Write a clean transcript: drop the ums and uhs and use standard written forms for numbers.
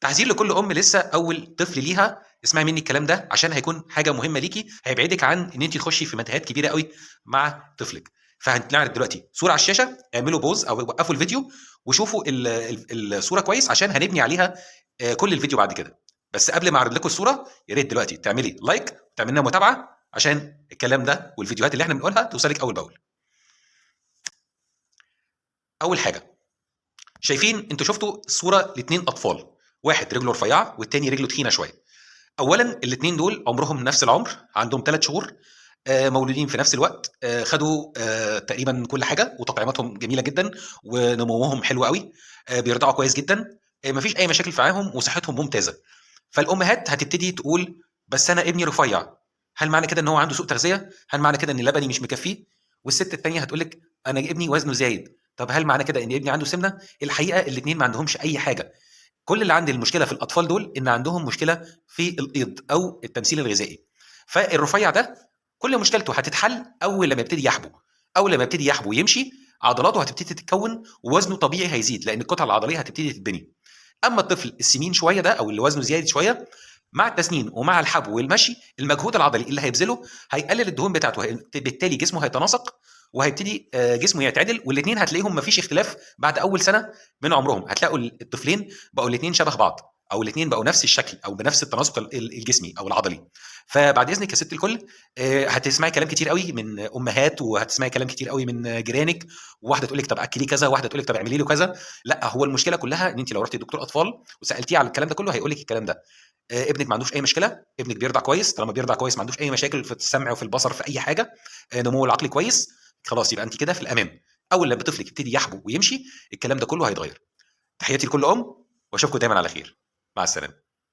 تحذير لكل ام لسه اول طفل ليها، اسمعي مني الكلام ده عشان هيكون حاجه مهمه ليكي، هيبعدك عن ان انت تخشي في متاهات كبيره قوي مع طفلك. فهنعرض دلوقتي صوره على الشاشه، اعملوا بوز او وقفوا الفيديو وشوفوا الصوره كويس عشان هنبني عليها كل الفيديو بعد كده. بس قبل ما اعرض لكم الصوره، يا ريت دلوقتي تعملي لايك وتعملي لنا متابعه عشان الكلام ده والفيديوهات اللي احنا بنقولها توصلك اول باول. اول حاجه، شايفين انتوا شفتوا الصوره لاثنين اطفال، واحد رجله رفيعه والتاني رجله تخينه شويه. اولا الاثنين دول عمرهم نفس العمر، عندهم 3 شهور، مولودين في نفس الوقت، خدوا تقريبا كل حاجه وتطعيماتهم جميله جدا ونموهم حلو قوي، بيرضعوا كويس جدا، مفيش اي مشاكل معاهم وصحتهم ممتازه. فالامهات هتبتدي تقول بس انا ابني رفيع، هل معنى كده ان هو عنده سوء تغذيه؟ هل معنى كده ان لبني مش مكفيه؟ والست الثانيه هتقول لك انا ابني وزنه زايد، طب هل معنى كده ان ابني عنده سمنه؟ الحقيقه الاثنين ما عندهمش اي حاجه. كل اللي عندي المشكله في الاطفال دول ان عندهم مشكله في الايض او التمثيل الغذائي. فالرفيع ده كل مشكلته هتتحل اول لما يبتدي يحبو. اول لما يبتدي يحبو ويمشي، عضلاته هتبتدي تتكون ووزنه طبيعي هيزيد لان الكتله العضليه هتبتدي تتبني. اما الطفل السمين شويه ده او اللي وزنه زياده شويه، مع التسنين ومع الحبو والمشي المجهود العضلي اللي هيبذله هيقلل الدهون بتاعته، بالتالي جسمه هيتناسق وهيبتدي جسمه يعتدل، والاثنين هتلاقيهم مفيش اختلاف بعد اول سنه من عمرهم. هتلاقوا الطفلين بقوا الاثنين شبه بعض او الاثنين بقوا نفس الشكل او بنفس التناسق الجسمي او العضلي. فبعد اذنك يا ست الكل، هتسمعي كلام كتير قوي من امهات وهتسمعي كلام كتير قوي من جيرانك، وواحده تقول لك طب اكلي كذا، واحده تقول لك طب اعملي له كذا. لا، هو المشكله كلها ان انت لو رحتي لدكتور اطفال وسالتيه على الكلام ده كله هيقول لك الكلام ده. ابنك ما عندوش اي مشكله، ابنك بيرضع كويس، طالما بيرضع كويس ما عندوش اي مشاكل في السمع وفي البصر في اي حاجه، نموه العقلي كويس، خلاص يبقى انت كده في الامان. اول لما طفلك يبتدي يحبو ويمشي الكلام ده كله هيتغير. تحياتي لكل ام واشوفكم دايما على خير. مع السلامه.